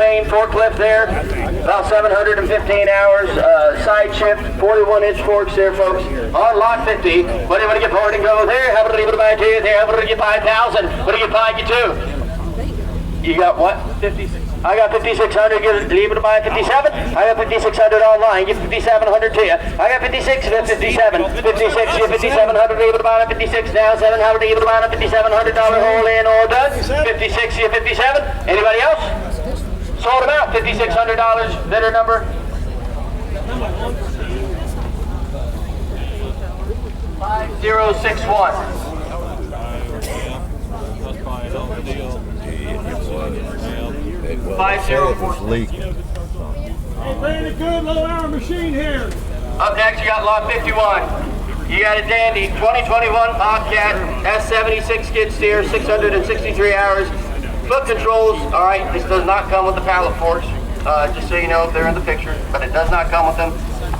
train, forklift there, about 715 hours, side shift, 41-inch forks there, folks, on lot 50. What do you want to get forward and go there? How about to leave it by two there? How about to get 5,000? What do you get 5, get 2? You got what? 56. I got 5,600, leave it by 57. I got 5,600 online, give 5,700 to you. I got 56, 57. 56, you 5,700, leave it by 56. Now 700, leave it by $5,700 whole in, all done. 56, you 57. Anybody else? Sold them out, $5,600, bidder number. 5061. Leaking. Hey, playing a good low-hour machine here. Up next, you got lot 51. You got a dandy 2021 Bobcat S76 skid steer, 663 hours. Foot controls, all right, this does not come with the pallet forks, just so you know if they're in the picture, but it does not come with them.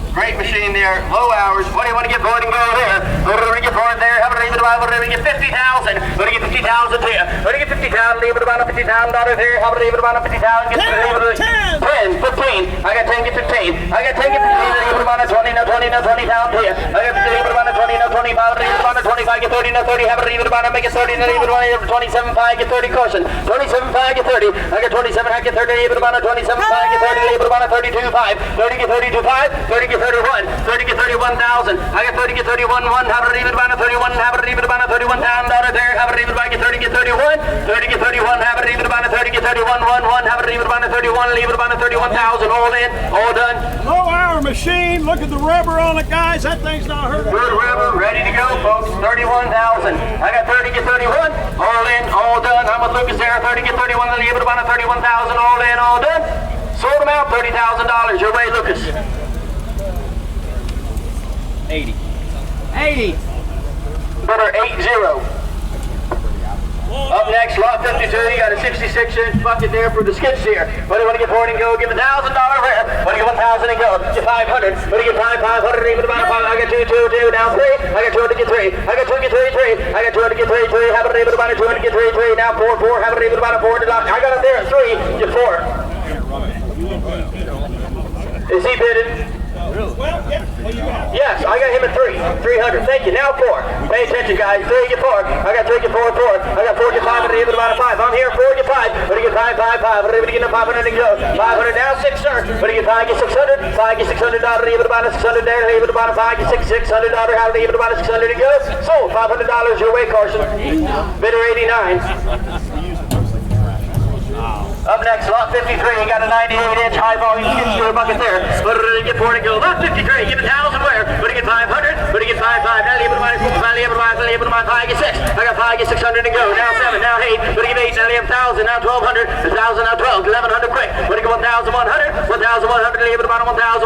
Great machine there, low hours. What do you want to get forward and go there? What do we get forward there? How about to leave it about? What do we get 50,000? What do you get 50,000 to you? What do you get 50,000? Leave it about $50,000 there. How about to leave it about 50,000? Get 10, 15. I got 10, get 15. I got 10, get 15. Leave it about 20, no 20, no 20,000 to you. I got 50, leave it about 20, no 25. Leave it about 25, get 30, no 30. How about to leave it about make it 30, no leave it about 27, 5, get 30 caution. 27, 5, get 30. I got 27, I get 30. Leave it about 27, 5, get 30. Leave it about 32, 5. 30, get 32, 5. 30, get 31, 30 get 31,000. I got 30 get 31, 1. How about to leave it about 31? How about to leave it about $31,000 there? How about to leave it about get 30 get 31? 30 get 31. How about to leave it about 30 get 31, 1, 1. How about to leave it about 31? Leave it about 31,000. All in, all done. Low-hour machine. Look at the rubber on it, guys. That thing's not hurting. Good rubber, ready to go, folks. 31,000. I got 30 get 31. All in, all done. I'm with Lucas there. 30 get 31. Leave it about 31,000. All in, all done. Sold them out. $30,000. Your way, Lucas. 80. 80. Bidder 80. Up next, lot 52, you got a 66-inch bucket there for the skid steer. What do you want to get forward and go? Give $1,000 there. What do you get 1,000 and go? Get 500. What do you get 500? Leave it about 5. I got 2, now 3. I got 200 get 3. I got 2 get 3. I got 200 get 3. How about leave it about 200 get 3. Now 4. How about leave it about 4? I got it there at 3. Get 4. Is he bidded? Yes, I got him at 300. Thank you. Now 4. Pay attention, guys. 3 get 4. I got 3 get 4, 4. I got 4 get 5, and leave it about 5. I'm here. 4 get 5. What do you get 5, 5, 5? What do you get 500 and go? 500 now, 6, sir. What do you get 5 get 600? 5 get $600. Leave it about 600 there. Leave it about 5 get $600. How to leave it about 600 to go? Sold. $500 your way, Carson. Bidder 89. Up next, lot 53, you got a 98-inch high-volume skid steer bucket there. What do you get for it? Go. Lot 53, give 1,000 where? What do you get 500? What do you get 5, 5? Now leave it about 5, get 6. I got 5, get 600 to go. Now 7, now 8. What do you get 8? Now leave 1,000, now 1,200. 1,000, now 12. 1,100 quick. What do you get 1,100? 1,100, leave it about $1,100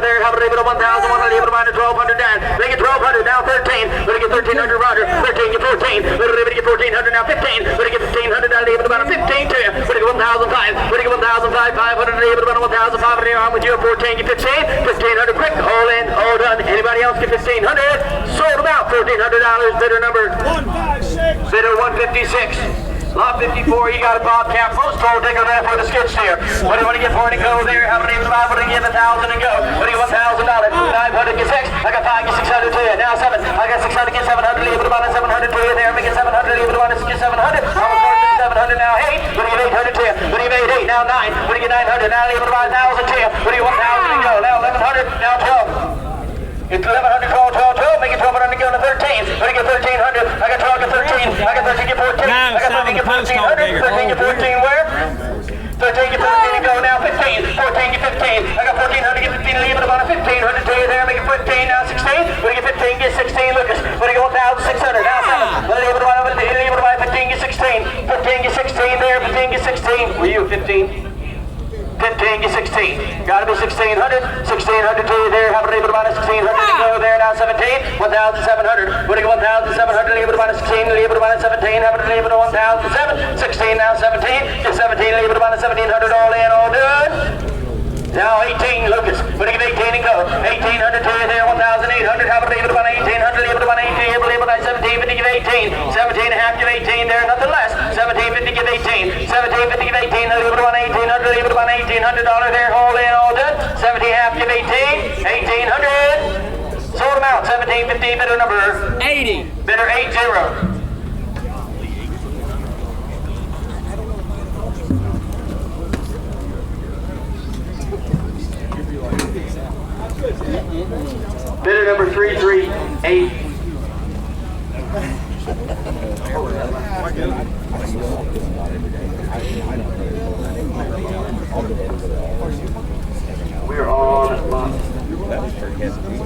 there. How about leave it about 1,100? Leave it about 1,200 down. Make it 1,200, now 13. What do you get 1,300, Roger? 13, get 14. What do you get 1,400, now 15. What do you get 1,500? Now leave it about 15 to you. What do you get 1,005? What do you get 1,005? 500, leave it about 1,500. I'm with you at 14, get 15. 1,500 quick. All in, all done. Anybody else get 1,500? Sold about $1,400. Bidder number 156. Bidder 156. Lot 54, you got a Bobcat post hole digger there for the skid steer. What do you want to get for it to go there? How many? What do you get 1,000 and go? What do you want $1,000? 500 get 6. I got 5 get 600 to you. Now 7. I got 600 get 700. Leave it about 700 to you there. Make it 700. Leave it about 700. I'm a 700 now. 8. What do you get 800 to you? What do you get 8? Now 9. What do you get 900? Now leave it about 1,000 to you. What do you want 1,000 and go? Now 1,100. Now 12. It's 1,100, 12, make it 1,200 to go to 13. What do you get 1,300? I got 12, get 13. I got 13, get 14. I got 13, get 1,400. 13, get 14, where? 13, get 14 to go now. 15. 14, get 15. I got 1,400, get 15. Leave it about 1,500 to you there. Make it 15, now 16. What do you get 15, get 16, Lucas? What do you get 1,600? Now 7. What do you get 15, get 16. 15, get 16 there. 15, get 16. Were you 15? 15, get 16. Gotta be 1,600. 1,600 to you there. How about leave it about 1,600 to go there now? 17. 1,700. What do you get 1,700? Leave it about 16. Leave it about 17. How about leave it at 1,007? 16 now 17. Get 17. Leave it about 1,700. All in, all done. Now 18, Lucas. What do you get 18 and go? 1,800 to you there. 1,800. How about leave it about 1,800? Leave it about 18. Leave it about 1750. Give 18. 17 and a half. Give 18 there. Nothing less. 1750. Give 18. 1750. Give 18. Leave it about 1,800. Leave it about $1,800 there, hold in, all done. 17 half, give 18, 1,800. Sold them out, 1750, bidder number 80. Bidder 80. Bidder number 338. We're on lot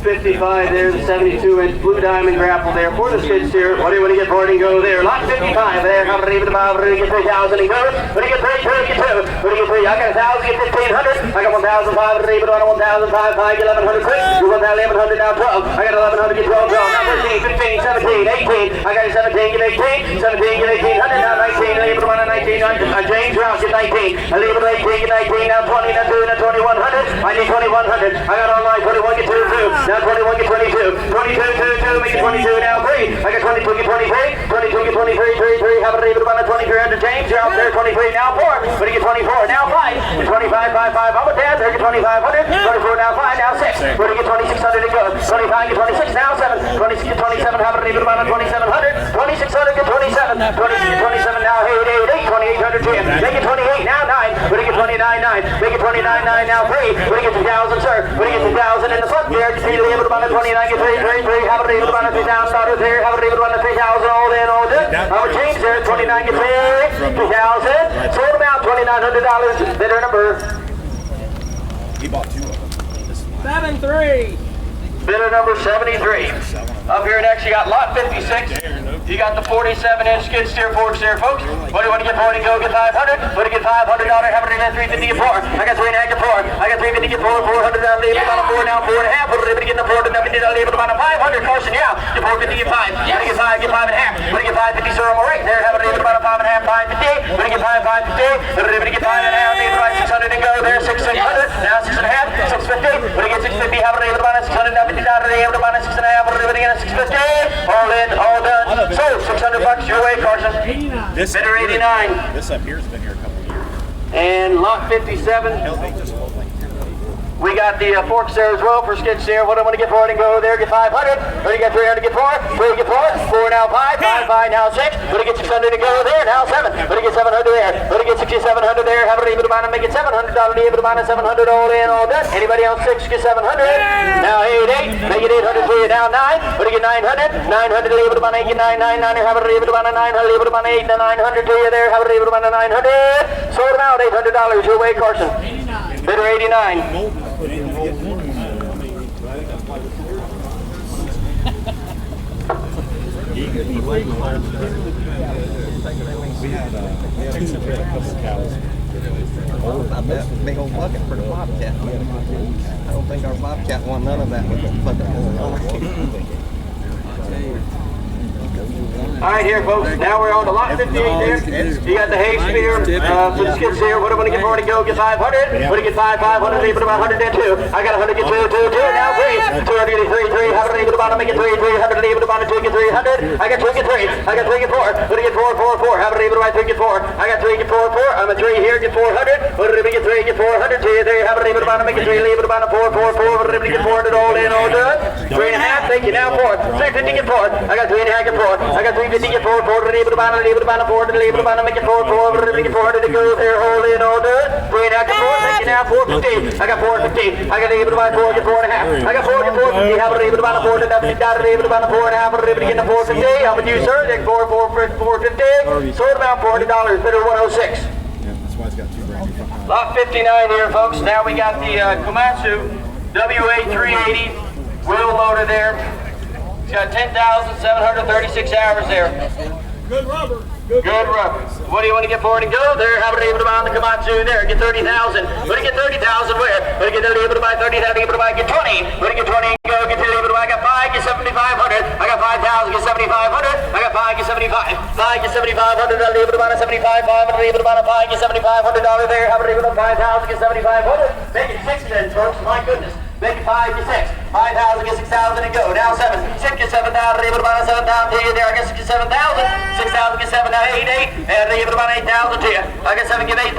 55 there, the 72-inch blue diamond grapple there for the skid steer. What do you want to get for it and go there? Lot 55 there, how to leave it about, what do you get 3,000 and go? What do you get 3, 2, get 2? What do you get 3? I got 1,000, get 1,500. I got 1,500, leave it on 1,500, 5, get 1,100 quick. You 1,100 now 12. I got 1,100, get 12, 12. Now 14, 15, 17, 18. I got 17, get 18. 17, get 1,800. Now 19, leave it on 19. James Rouse, get 19. I leave it on 18, get 19. Now 20, now 2, now 2,100. I need 2,100. I got all right, 21, get 2, 2. Now 21, get 22. 22, 2, 2, make it 22 now 3. I got 22, get 23. 22, get 23, 3, 3. Have it leave it on 2300. James, you're out there, 23 now 4. But you get 24 now 5. 25, 5, 5. I'm with that. There, get 2,500. 24 now 5, now 6. But you get 2,600 to go. 25, get 26 now 7. 26, get 27. Have it leave it on 2,700. 2,600, get 27. 26, get 27 now 8, 2,800 to you. Make it 28 now 9. But you get 29, 9. Make it 29, 9 now 3. But you get 2,000, sir. But you get 2,000 in the front there. Get leave it on 29, get 3, 3, 3. Have it leave it on $3,000 there. Have it leave it on 3,000 all in, all good. Our change there, 29, get 3, 2,000. Sold them out, $2,900. Bidder number. He bought 2 of them. 73. Bidder number 73. Up here next, you got lot 56. You got the 47-inch skid steer, fork steer, folks. What do you want to get for it and go? Get 500. What do you get $500? Have it in 350 get 4. I got 3.5 get 4. I got 350 get 4. 400 down, leave it on a 4 now, 4.5. What do you get the 4 to 70? I'll leave it on a 500. Carson, yeah. Get 450 get 5. What do you get 5? Get 5.5. What do you get 550? Sir, I'm all right there. Have it leave it on a 5.5. 550. What do you get 5? 550. What do you get 5.5? Leave it on 600 and go there. 600. Now 6.5. 650. What do you get 650? Have it leave it on a 600. Now 50 down to the 6.5. What do you get 650? All in, all done. Sold. $600 your way, Carson. This Bidder 89. This up here has been here a couple of years. And lot 57. We got the forks there as well for skid steer. What do I want to get for it and go there? Get 500. What do you get 300? Get 4. 3 get 4. 4 now 5. 5 now 6. What do you get 600 to go there? Now 7. What do you get 700 there? What do you get 6,700 there? Have a leave it about and make it $700. Leave it about 700 all in, all done. Anybody else 6 get 700? Now 8. Make it 800 for you. Now 9. What do you get 900? 900 leave it about 8. Get 9. Have a leave it about a 900. Leave it about 8 to 900 to you there. Have a leave it about a 900. Sold them out $800 your way, Carson. Bidder 89. We had a couple of cows. I bet big old bucket for the Bobcat. I don't think our Bobcat won none of that with the fucking All right, here, folks. Now we're on to lot 58 there. You got the hay spear for the skid steer. What do I want to get for it to go? Get 500. What do you get 500? Leave it about 102. I got 100, get 2. Now 3. 200, get 3. Have it leave it about, make it 3. 300, leave it about 2, get 300. I got 2, get 3. I got 3, get 4. What do you get 4? Have it leave it about 3, get 4. I got 3, get 4. I'm a 3 here, get 400. What do you get 3? Get 400 to you there. Have it leave it about, make it 3. Leave it about a 4. What do you get 400 all in, all done? 3.5. Thank you. Now 4. 350, get 4. I got 3.5, get 4. I got 350, get 4. 4 to leave it about, leave it about 4 to leave it about, make it 4. 4 to get 400 to go there, all in, all done. 3.5, get 4. Thank you. Now 450. I got 450. I got leave it about 4, get 4.5. I got 4, get 450. Have it leave it about 4 to leave it about 4.5. Leave it again to 450. How about you, sir? Take 450. Sold about $400. Bidder 106. Yeah, that's why it's got 2 brand new front Lot 59 here, folks. Now we got the Komatsu WA380 wheel loader there. It's got 10,736 hours there. Good rubber. Good rubber. What do you want to get for it and go there? How about leave it about the Komatsu there? Get 30,000. What do you get 30,000 where? What do you get leave it about 30,000? Leave it about get 20. What do you get 20 and go? Get leave it about. I got 5, get 7,500. I got 5,000, get 7,500. I got 5, get 75. 5, get 7,500. I'll leave it about a 75. 5, leave it about a 5, get $7,500 there. How about leave it about 5,000, get 7,500. Make it 6 then, folks. My goodness. Make it 5, get 6. 5,000, get 6,000 and go. Now 7, 6, get 7,000, leave it about 7,000 to you there. I get 7,000, 6,000, get 7, now 8, 8, and leave it about 8,000 to you. I get 7, get 8,000,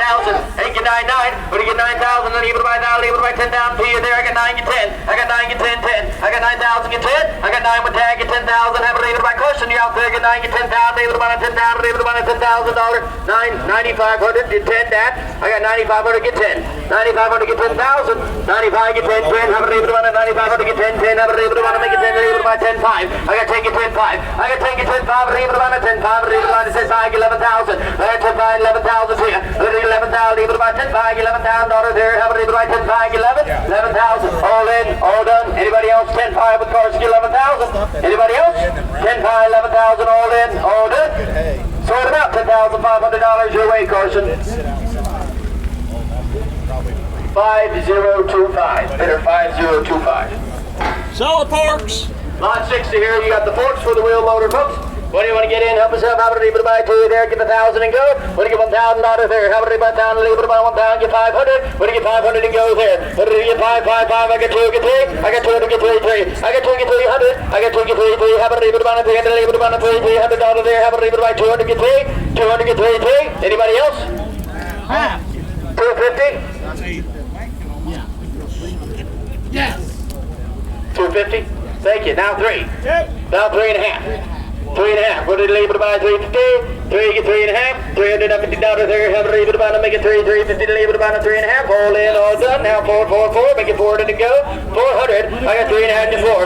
8, get 9, 9, but you get 9,000, then leave it about 9, leave it about 10,000 to you there. I get 9, get 10, I got 9, get 10, 10, I got 9,000, get 10, I got 9 with tag, get 10,000, have a leave it by cushion, you out there, get 9, get 10,000, leave it about 10,000, leave it about $10,000, 9,500, get 10 that, I got 9,500, get 10, 9,500, get 10,000, 95, get 10, 10, have a leave it about 9,500, get 10, 10, have a leave it about, make it 10, leave it about 10, 5, I got 10, get 10, 5, I got 10, get 10, 5, leave it about 10, 5, leave it about, it says 5, 11,000, I got 10, 5, 11,000 here, 11,000, leave it about 10, 5, $11,000 there, have a leave it about 10, 5, 11, 11,000, all in, all done, anybody else, 10, 5 with cars, 11,000, anybody else, 10, 5, 11,000, all in, all done, sort it out, $10,500 your way, Carson. 5025, bidder 5025. Sell the forks. Lot 60 here, you got the forks for the wheel loader, folks. What do you want to get in? Help us out. How about a buy to you there? Get 1,000 and go. What do you get $1,000 there? How about a buy $1,000? Leave it about 1,000. Get 500. What do you get 500 and go there? What do you get 5, 5, 5? I got 2, get 3. I got 2, get 3, 3. I got 2, get 300. I got 2, get 3, 3. How about a leave it about 300? Leave it about $300 there. How about a leave it about 200? Get 3. 200, get 3, 3. Anybody else? 250. Yes. 250. Thank you. Now 3. Yep. Now 3.5. 3.5. What did you leave it about? 350. 3, get 3.5. $350 there. Have a leave it about to make it 3, 350 to leave it about 3.5. All in, all done. Now 4, 4, 4. Make it 400 to go. 400. I got 3.5 to 4.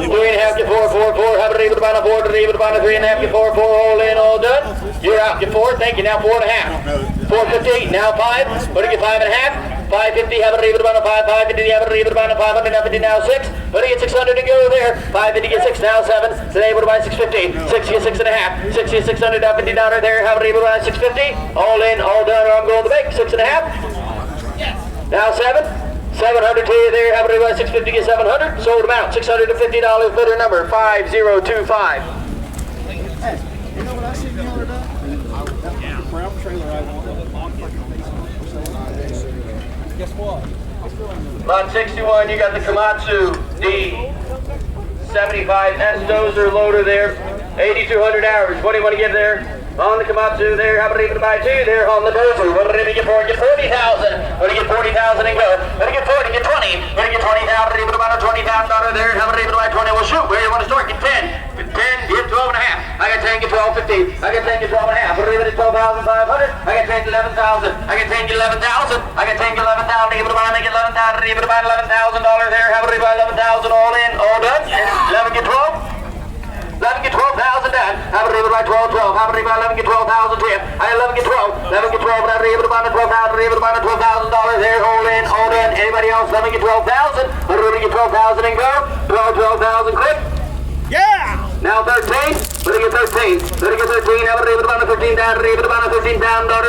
3.5 to 4, 4, 4. Have a leave it about 4 to leave it about 3.5 to 4, 4. All in, all done. You're out. Get 4. Thank you. Now 4.5. 450. Now 5. What do you get? 5.5. 550, have a leave it about a 5, 550, have a leave it about a 500, 50 now 6. What do you get 600 to go there? 550 get 6, now 7. Today what about 650? 6 get 6.5. 6 get 600, $50 there, have a leave it about 650. All in, all done, or I'm going to make 6.5. Yes. Now 7. 700 to you there, have a leave about 650, get 700. Sold them out, $650 bidder number 5025. Hey, you know what I seen the other day? Yeah. The brown trailer I want. Guess what? Lot 61, you got the Komatsu D75S dozer loader there, 8,200 hours. What do you want to give there? On the Komatsu there, how about even buy 2 there on the dozer? What do you get for it? Get 40,000. What do you get 40,000 and go? What do you get 40? Get 20. What do you get 20,000? Even about a $20,000 there. How about even buy 20? Well, shoot, where do you want to start? Get 10. Get 10, get 12 and a half. I got 10, get 12, 15. I got 10, get 12 and a half. What do you get at 12,500? I got 10, get 11,000. I got 10, get 11,000. I got 10, get 11,000. Even about make it 11,000. Even about $11,000 there. How about buy 11,000 all in, all done? 11, get 12. 11 get 12,000 done. How about by 12, 12? How about by 11 get 12,000 10? I 11 get 12. 11 get 12. Now able to buy the 12,000. Able to buy the $12,000 there. Hold in, hold in. Anybody else? 11 get 12,000. What do we get 12,000 and go? 12,000 quick. Yeah. Now 13. What do you get 13? What do you get 13? How about able to buy the 13 down? Able to buy the $13,000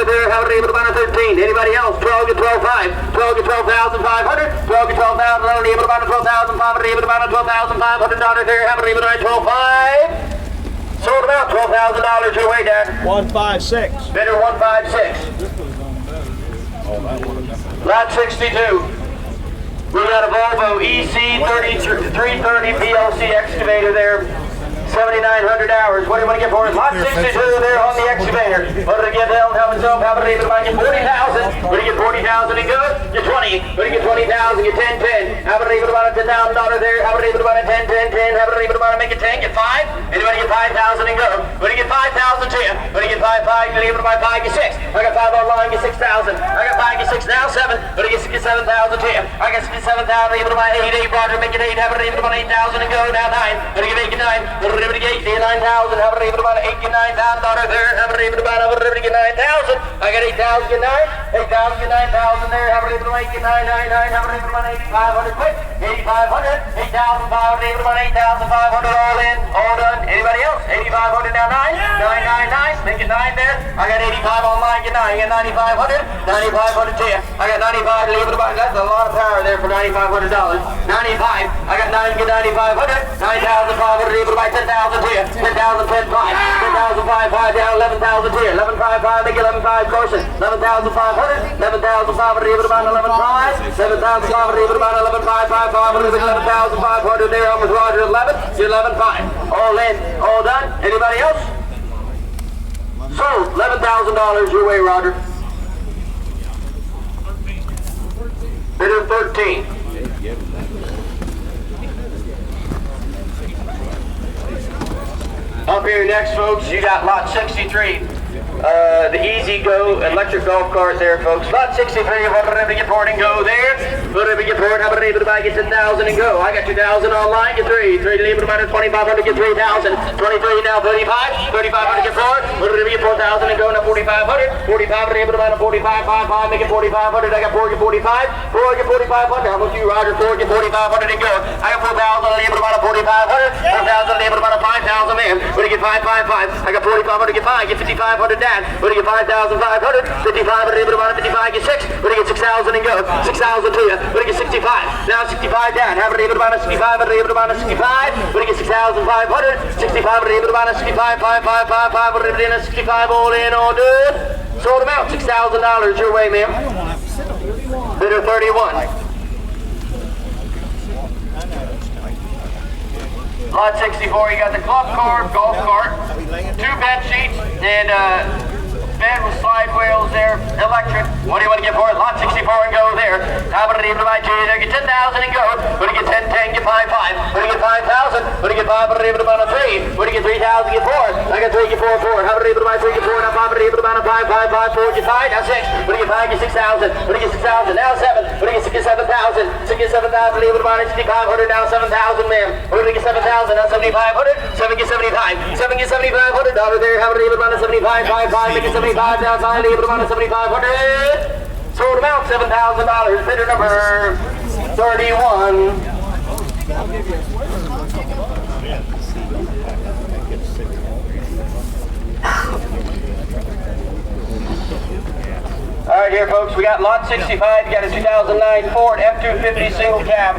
there. How about able to buy the 13? Anybody else? 12 get 12,500. 12 get 12,500. 12 get 12,000. Able to buy the 12,500. Able to buy the $12,500 there. How about able to buy 12,500? Sold about $12,000 your way, Dad. 156. Bidder 156. Lot 62. We got a Volvo EC330 PLC excavator there. 7,900 hours. What do you want to get for it? Lot 62 there on the excavator. What do you get them? Help himself. How about it? Get 40,000. What do you get 40,000 and good? Get 20. What do you get 20,000? Get 10, 10. How about it? About $10,000 there. How about it? About 10, 10, 10. How about it? About make it 10. Get 5. Anybody get 5,000 and go? What do you get 5,000 to you? What do you get 5, 5? You leave it by 5, get 6. I got 5 online, get 6,000. I got 5, get 6. Now 7. What do you get 7,000 to you? I got 7,000. Able to buy 8, 8. Roger, make it 8. How about it? About 8,000 and go. Now 9. What do you get 8, get 9? What do you get 9,000? How about it? About $89,000 there. How about it? About get 9,000? I got 8,000 get 9. 8,000 get 9,000 there. How about it? About get 999? How about it? About 8,500 quick? 8,500. 8,500. About 8,500 all in, all done. Anybody else? 8,500 now 9. 999. Make it 9 there. I got 85 online. Get 9. I got 9,500. 9,500 to you. I got 95. Leave it about. That's a lot of power there for $9,500. 95. I got 9. Get 9,500. 9,500. Leave it about 10,000 to you. 10,000, 10,500. 11,500 down, 11,000 here, 11,500, make it 11,500 Carson, 11,500, 11,500 even about 11,500, 7,500 even about 11,500, 11,500 there, almost Roger 11, you're 11,500. All in, all done. Anybody else? Sold, $11,000 your way, Roger. Bidder 13. Up here next, folks, you got lot 63. The Easy Go electric golf cart there, folks. Lot 63, whatever get for it and go there. Whatever get for it, how about able to buy, get 10,000 and go. I got 2,000 online, get 3. 3 to leave it about 2,500, get 3,000. 23 now, 35. 3,500 get 4. Whatever get 4,000 and go, now 4,500. 4,500 able to buy, 45, make it 4,500. I got 4, get 45. 4, get 4,500. How much you, Roger? 4, get 4,500 and go. I got 4,000 able to buy, 4,500. 4,000 able to buy, 5,000 man. What do you get? 5. I got 4,500, get 5. Get 5,500 down. What do you get? 5,500. 5,500 able to buy, 55, get 6. What do you get? 6,000 and go. 6,000 to you. What do you get? 65. Now 65 down. Have it able to buy 65. Have it able to buy 65. What do you get? 6,500. 65 able to buy 65. 5. What do you get? 65 all in, all good. Sold them out. $6,000 your way, ma'am. Bidder 31. Lot 64, you got the golf cart, 2 bed sheets, and bed with slide wheels there, electric. What do you want to get for it? Lot 64 and go there. How about it even by 2 there? Get 10,000 and go. What do you get? 10, get 5. What do you get? 5,000. What do you get? 5, but even about a 3. What do you get? 3,000, get 4. I got 3, get 4. How about it even by 3, get 4. Now 5, but even about a 5, 4, get 5. Now 6. What do you get? 5, get 6,000. What do you get? 6,000. Now 7. What do you get? 7,000. 6, get 7,000. Even about 6,500. Now 7,000, ma'am. What do you get? 7,000. Now 7,500. 7, get 75. 7, get $7,500 there. How about it even about a 75? 5, make it 75 down. Finally, even about a 7,500. Sold them out, $7,000. Bidder number 31. All right, here, folks, we got lot 65. You got a 2009 Ford F-250 single cab.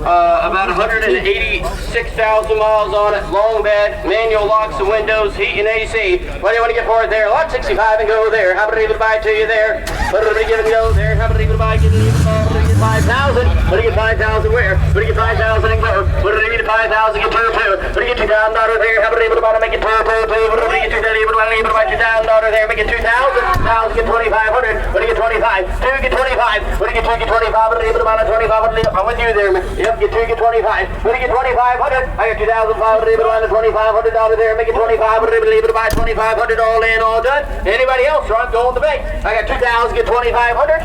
About 186,000 miles on it, long bed, manual locks and windows, heat and AC. What do you want to get for it there? Lot 65 and go there. How about it even buy to you there? What do you give and go there? How about it even buy, get it even buy? What do you get? 5,000. What do you get? 5,000 where? What do you get? 5,000 and go. What do you get? 5,000, get 2. What do you get? $2,000 there? How about it even buy, make it 2. What do you get? $2,000 there, make it 2,000. 1,000, get 2,500. What do you get? 25. 2, get 25. What do you get? 2, get 25. What do you get? 25. I'm with you there, man. Yep, get 2, get 25. What do you get? 2,500. I got 2,500. $2,500 there, make it 25. What do you get? 2,500 all in, all done. Anybody else? Or I'm going to the bank. I got 2,000, get 2,500.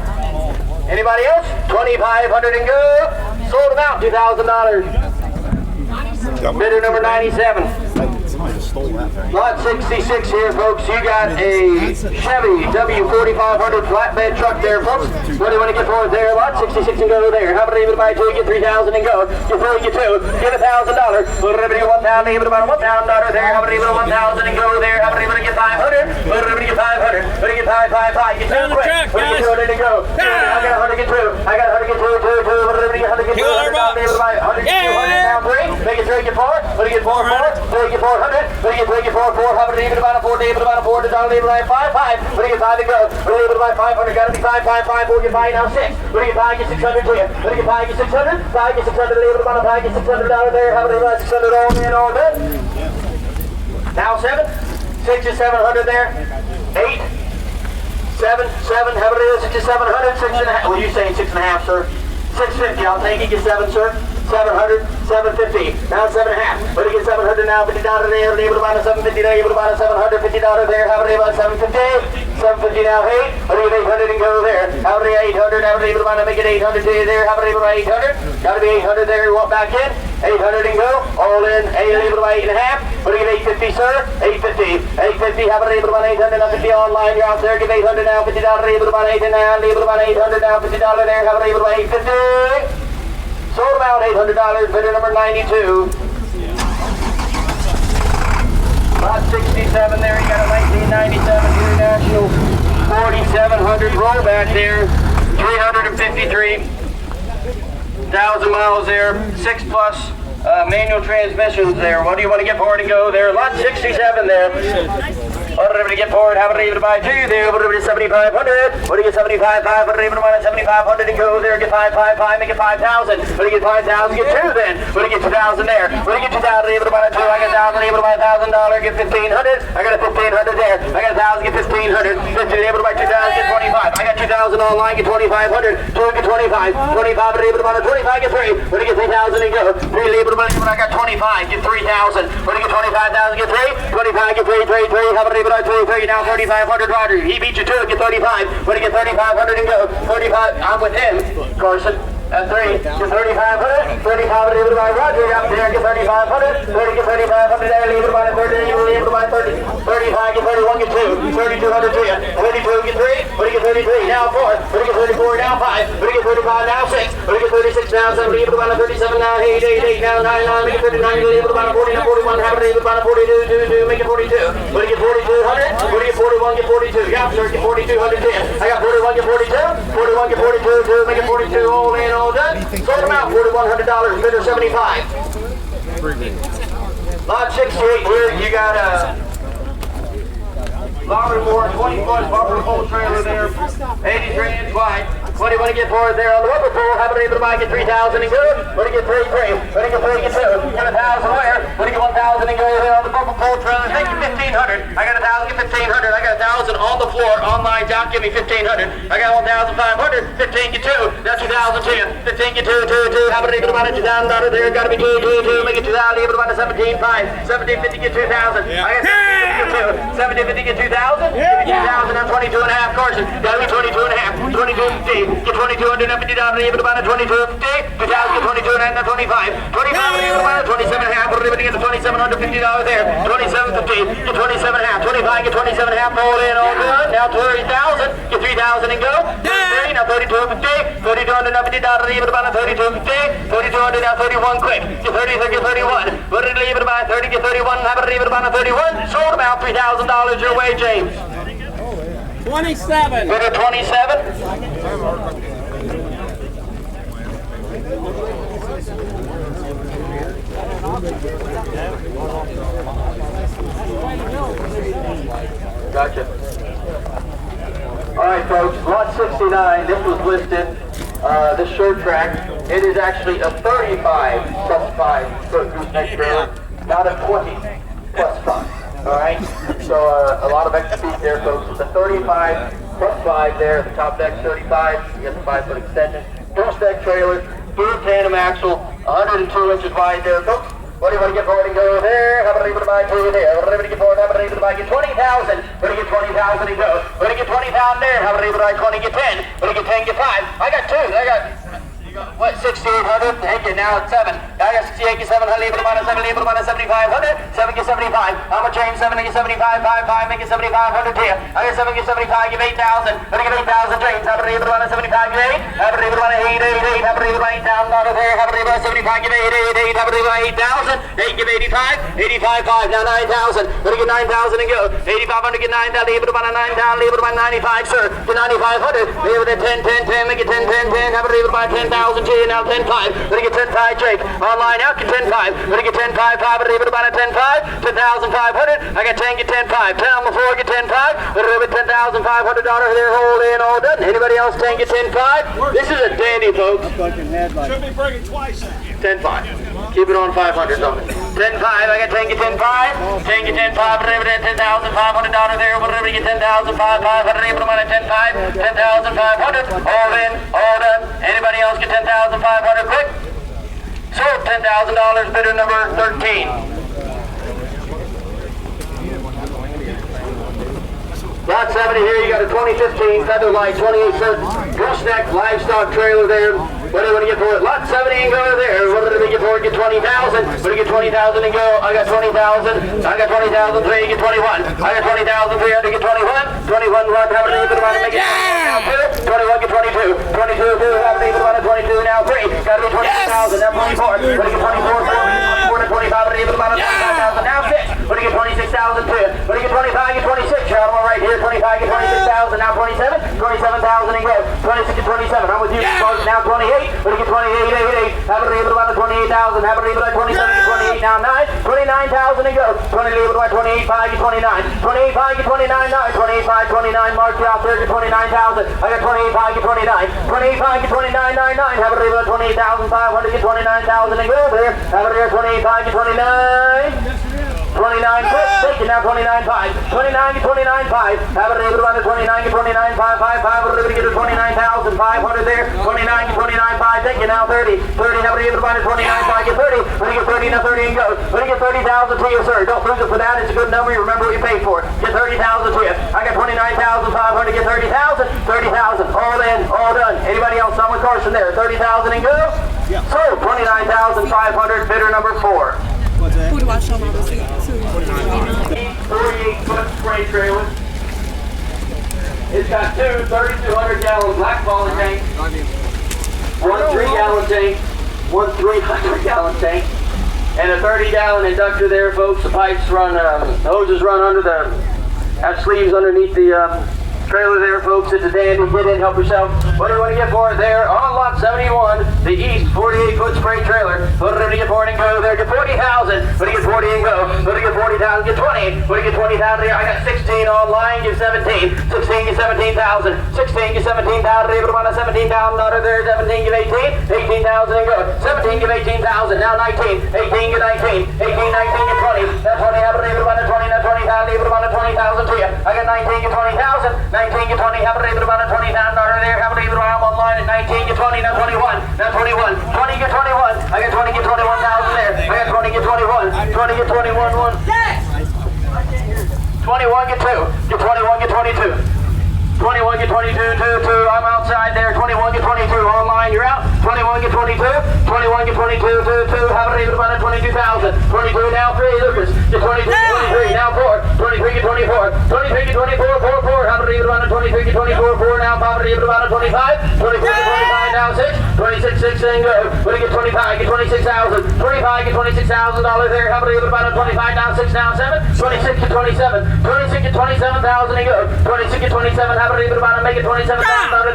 Anybody else? 2,500 and go. Sold them out, $2,000. Bidder number 97. Lot 66 here, folks. You got a Chevy W4500 flatbed truck there, folks. What do you want to get for it there? Lot 66 and go there. How about even buy 2, get 3,000 and go. Get 3, get 2, get $1,000. What do you want? $1,000, even about $1,000 there. How about even 1,000 and go there? How about even get 500? What do you get? 500. What do you get? 5. Get 2 quick. What do you get? 200 and go. I got 100 get 2. I got 100 get 2. What do you get? 100 get 2. 100 get 200 now 3. Make it 3 get 4. What do you get? 4. 4 get 400. What do you get? 3 get 4. How about even about a 4? Even about a 4. Does only even 5. What do you get? 5 to go. What do you get? About 500. Got to be 5. 4 get 5 now 6. What do you get? 5 get 600 to you. What do you get? 5 get 600. 5 get 600. Even about a 5 get $600 there. How about 600 all in, all good? Now 7. 6 is 700 there. 8. 7. How about it? 6 is 700. 6.5. Well, you saying 6.5, sir? 650. I'll take it. Get 7, sir. 700, 750. Now 7.5. What do you get? 700 now, $50 there. Able to buy a 750 there. Able to buy a $750 there. How about about 750? 750 now, 8. What do you get? 800 and go there. How about 800? How about able to buy make it 800 to you there? How about able to buy 800? Got to be 800 there. You want back in? 800 and go. All in. Able to buy 8.5. What do you get? 850, sir? 850. How about able to buy 800? Now 50 online. You're out there. Give 800 now. $50. Able to buy 800 now. Able to buy 800 now. $50 there. How about able to buy 850? Sold about $800, bidder number 92. Lot 67 there, you got a 1997 International 4700 rollback there, 353,000 miles there, 6 plus manual transmissions there. What do you want to get for it and go there? Lot 67 there. What do you get for it? Have it even by 2 there. What do you get 7,500? What do you get 75, 5? What do you even by 7,500 to go there? Get 5, 5, 5, make it 5,000. What do you get 5,000? Get 2 then. What do you get 2,000 there? What do you get 2,000? Even by 2. I got 1,000. Even by $1,000. Get 1,500. I got a 1,500 there. I got 1,000. Get 1,500. 15. Able by 2,000. Get 25. I got 2,000 online. Get 2,500. 2 get 25. 25. Able by 25. Get 3. What do you get 3,000 and go? 3 able by I got 25. Get 3,000. What do you get 25,000? Get 3. 25. Get 3. 3. 3. Have it able by 3. 3. Now 3,500. Roger. He beat you to it. Get 35. What do you get 3,500 and go? 35. I'm with him. Carson. At 3, get 3,500, 3,500 able by Roger, up there, get 3,500, 30, get 3,500 there, leave it by 30, leave it by 30, 35, get 31, get 2, 3,200 to you, 32, get 3, what do you get 33, now 4, what do you get 34, now 5, what do you get 35, now 6, what do you get 36, now 7, leave it by 37, now 8, 8, 8, now 9, 9, make it 39, leave it by 40, now 41, have it leave it by 42, 2, 2, make it 42, what do you get 4,200, what do you get 41, get 42, yeah, sir, get 4,200 to you, I got 41, get 42, 41, get 42, 2, make it 42, all in, all done. Sold them out, $4,100, bidder 75. Lot 68 here, you got a Lottery board, 20-foot bumper pole trailer there, 83-inch wide. What do you want to get for it there on the bumper pole? How many able to buy? Get 3,000 and go. What do you get 3? What do you get 3? Get 2. Get 1,000 where? What do you get 1,000 and go there on the bumper pole trailer? Thank you, 1,500. I got 1,000, get 1,500. I got 1,000 on the floor, on lines out, give me 1,500. I got 1,500, 15 get 2. That's 2,000 to you. 15 get 2, 2, 2. How many able to buy? $2,000 there. Gotta be 2, 2, 2. Make it 2,000. Able to buy 17, 5. 1750 get 2,000. I got 1750 get 2. 1750 get 2,000. Give me 2,000. That's 22 and a half. Carson. Gotta be 22 and a half. 2250. Get 2,250 able to buy 2250. 2,000 get 22 and a half. 25. 25 able to buy 27 and a half. We're able to get the $2,750 there. 2750. Get 27 and a half. 25 get 27 and a half. All in, all good. Now 30,000. Get 3,000 and go. 30. Now 3250. 3,250 able to buy 3250. 3,200 now 31 quick. Get 30. Get 31. What did it able to buy 30? Get 31. Have it able to buy 31. Sold about $3,000 your way, James. 27. Bidder 27. Gotcha. All right, folks. Lot 69. This was listed. This short track. It is actually a 35 plus 5 foot gooseneck trailer, not a 20 plus 5. All right, so a lot of extra feet there, folks. It's a 35 plus 5 there. The top deck's 35. You got the 5 foot extension. Gooseneck trailer, dual tandem axle, 102 inches wide there, folks. What do you want to get for it and go there? How about able to buy 2 there? What do you want to get for it? How about able to buy? Get 20,000. What do you get 20,000 and go? What do you get 20,000 there? How about able to buy 20? Get 10. What do you get 10? Get 5. I got 2. I got. What, 6,800? Thank you, now it's 7. I got 68, get 700, able to buy 7, able to buy 7,500. 7 get 75. I'm gonna change 7 get 75, 5, 5, make it 7,500 here. I got 7 get 75, give 8,000. Let me get 8,000 change. Have it able to buy 75, give 8. Have it able to buy 8, 8, 8. Have it able to buy $8,000 there. Have it able to buy 75, give 8, 8, 8. Have it able to buy 8,000. 8, give 85. 85, 5. Now 9,000. Let me get 9,000 and go. 8,500, get 9,000. Able to buy 9,000. Able to buy 95, sir. Get 9,500. Able to 10, 10, 10. Make it 10, 10, 10. Have it able to buy 10,000 to you. Now 10, 5. Let me get 10, 5, Jake. Online out, get 10, 5. Let me get 10, 5, 5. Let me get about a 10, 5. 10,500. I got 10, get 10, 5. 10 on the floor, get 10, 5. Let me get $10,500 there, hold in, all done. Anybody else 10, get 10, 5? This is a dandy, folks. Should be breaking twice. 10, 5. Keep it on 500 something. 10, 5. I got 10, get 10, 5. 10, get 10, 5. Let me get $10,500 there. Let me get 10,500. Let me get about a 10, 5. 10,500. All in, all done. Anybody else get 10,500 quick? Sold $10,000, bidder number 13. Lot 70 here, you got a 2015 Featherlight 28-foot gooseneck livestock trailer there. What do you want to get for it? Lot 70 and go there. What do we get for it? Get 20,000. What do you get 20,000 and go? I got 20,000. I got 20,000. 3, you get 21. I got 20,000. 300, get 21. 21, run. How many you want to make it? 21, get 22. 22, 2. How many you want to 22 now? 3. Got to be 22,000. Now 24. What do you get 24? 4 to 25. What do you want to 25,000? Now 6. What do you get 26,000? 2. What do you get 25? Get 26. You're on right here. 25, get 26,000. Now 27. 27,000 and go. 26 to 27. I'm with you. Now 28. What do you get 28? 8, 8. How about able to buy the 28 28,000. Have a leave it at 27, get 28 now. 9, 29,000 and go. 20 leave it at 28, 5, get 29. 28, 5, get 29, 9. 28, 5, 29. Mark you out there, get 29,000. I got 28, 5, get 29. 28, 5, get 29, 9, 9. Have a leave it at 28,500, get 29,000 and go there. Have it there, 28, 5, get 29. 29 quick, take it now, 29.5. 29 to 29.5. Have it able to run to 29 to 29.5. 5, we're able to get to 29,500 there. 29 to 29.5. Take it now, 30. 30, have it able to run to 29.5. Get 30. When you get 30, now 30 and go. When you get 30,000 to you, sir. Don't lose it for that. It's a good number. You remember what you paid for. Get 30,000 to you. I got 29,500. Get 30,000. 30,000. All in, all done. Anybody else on with Carson there? 30,000 and go. Yeah. So 29,500. Bidder number 4. What's that? Who do I show my receipt to? 48-foot spray trailer. It's got two 3,200-gallon black ball tanks, one 3-gallon tank, one 300-gallon tank, and a 30-gallon inductor there, folks. The pipes run, the hoses run under the, have sleeves underneath the trailer there, folks. It's a dandy. Get in, help yourself. What do you want to get for it there? On lot 71, the east 48-foot spray trailer. What do you get for it and go there? Get 40,000. What do you get 40 and go? What do you get 40,000? Get 20. What do you get 20,000 there? I got 16 online. Give 17. 16 get 17,000. 16 get 17,000. Able to run a 17,000 there. 17 give 18. 18,000 and go. 17 give 18,000. Now 19. 18 get 19. 18, 19 get 20. That's 20. Able to run a 20. Now 20,000. Able to run a 20,000 to you. I got 19 get 20,000. 19 get 20, have it able to run a 20,000 there, have it able to run online at 19 get 20, now 21, now 21, 20 get 21, I got 20 get 21,000 there, I got 20 get 21, 20 get 21, 1, 21 get 2, get 21 get 22. 21 get 22, 2, 2, I'm outside there, 21 get 22, online, you're out, 21 get 22, 21 get 22, 2, 2, have it able to run at 22,000, 22 now 3, Lucas, get 22, 23, now 4, 23 get 24, 23 get 24, 4, 4, have it able to run at 23 get 24, 4, now, have it able to run at 25, 24 get 25, now 6, 26, 6, and go, when you get 25, get 26,000, 25 get $26,000 there, have it able to run at 25, now 6, now 7, 26 get 27, 26 get 27,000 and go, 26 get 27, have it able to make it 27,000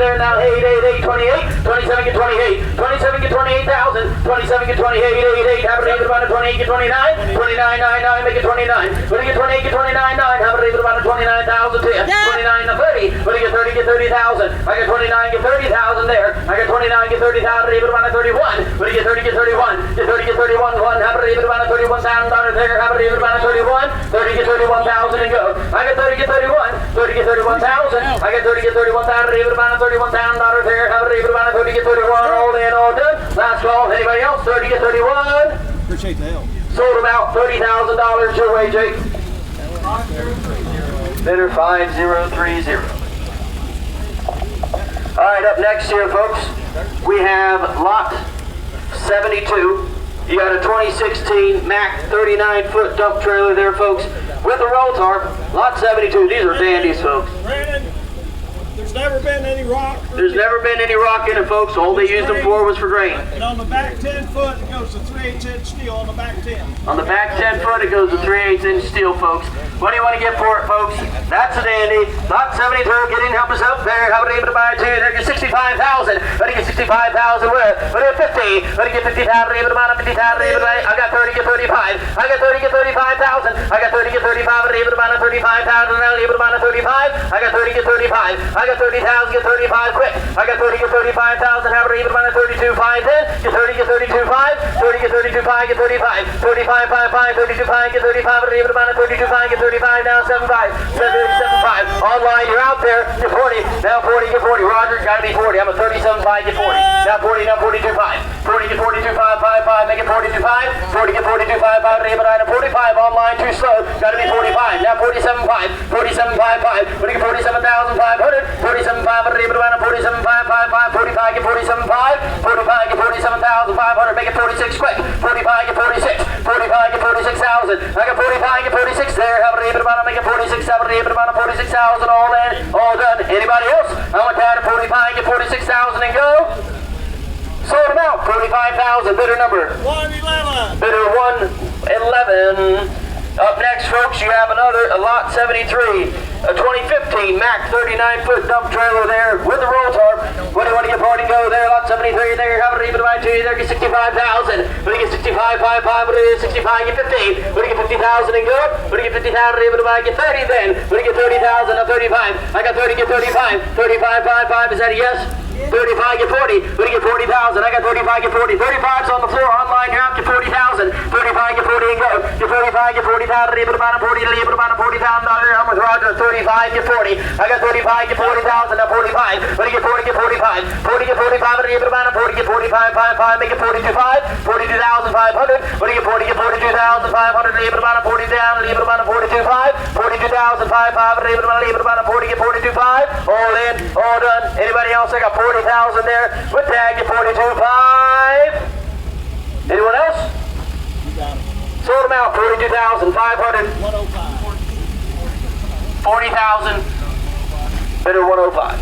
there, now 8, 8, 8, 28, 27 get 28, 27 get 28,000, 27 get 28, 8, 8, have it able to run at 28 get 29, 29, 9, 9, make it 29, when you get 28 get 29, 9, have it able to run at 29,000 to you, 29 to 30, when you get 30 get 30,000, I got 29 get 30,000 there, I got 29 get 30,000, able to run at 31, when you get 30 get 31, get 30 get 31, 1, have it able to run at $31,000 there, have it able to run at 31, 30 get 31,000 and go, I got 30 get 31, 30 get 31,000, I got 30 get 31,000, able to run at $31,000 there, have it able to run at 30 get 31, all in, all done, last call, anybody else, 30 get 31, Appreciate the help. sold about $30,000 your way, Jake. Bidder 5030. All right, up next here, folks, we have lot 72. You got a 2016 Mack 39-foot dump trailer there, folks, with a roll tarp. Lot 72. These are dandies, folks. Brandon, there's never been any rock. There's never been any rock in it, folks. All they used them for was for grain. And on the back 10 foot, it goes to 3/8 inch steel on the back 10. On the back 10 foot, it goes to 3/8 inch steel, folks. What do you want to get for it, folks? That's a dandy. Lot 72, get in, help us out there. How about able to buy it too? There's your 65,000. What do you get 65,000 with? What do you get 50? What do you get 50,000? Able to buy it 50,000. Able to buy it. I got 30, get 35. I got 30, get 35,000. I got 30, get 35. Able to buy it 35,000. Able to buy it 35. I got 30, get 35. I got 30,000, get 35 quick. I got 30, get 35,000. How about able to buy it 32.5 then? Get 30, get 32.5. 30, get 32.5, get 35. 35.5, 32.5, get 35. Able to buy it 32.5, get 35 now, 7.5. 7.5. Online, you're out there. Get 40. Now 40, get 40. Roger, gotta be 40. I'm a 37.5, get 40. Now 40, now 42.5. 40, get 42.5, 5.5, make it 42.5. 40, get 42.5, able to item 45. Online, too slow. Gotta be 45. Now 47.5. 47.5. When you get 47,500. 47.5, able to item 47.5, 45, get 47.5. 45, get 47,500. Make it 46 quick. 45, get 46. 45, get 46,000. I got 45, get 46 there. Have it able to make it 46, have it able to 46,000 all in, all done. Anybody else? I want that at 45, get 46,000 and go. Sold them out. 45,000. Bidder number 111. Bidder 111. Up next, folks, you have a lot 73, a 2015 Mack 39-foot dump trailer there with a roll tarp. What do you want to get for it and go there? Lot lot 73 there, have it even by 2 there, get 65,000. When you get 65, 5, 5, when you get 65, get 15. When you get 50,000 and go, when you get 50,000 even by get 30 then. When you get 30,000 and 35, I got 30, get 35. 35, 5, 5, is that a yes? 35, get 40. When you get 40,000, I got 35, get 40. 35's on the floor, online, you're out, get 40,000. 35, get 40 and go. Get 35, get 40,000, leave it about a 40, leave it about a $40,000. I'm with Roger, 35, get 40. I got 35, get 40,000, now 45. When you get 40, get 45. 40, get 45, and leave it about a 40, get 45, 5, 5, make it 42,500. 42,500. When you get 40, get 42,500, leave it about a 40 down, leave it about a 42,500. 42,500, leave it about a 40, get 42,500. All in, all done. Anybody else? I got 40,000 there. With tag, get 42,500. Anyone else? Sold them out, 42,500. 40,000. Bidder 105.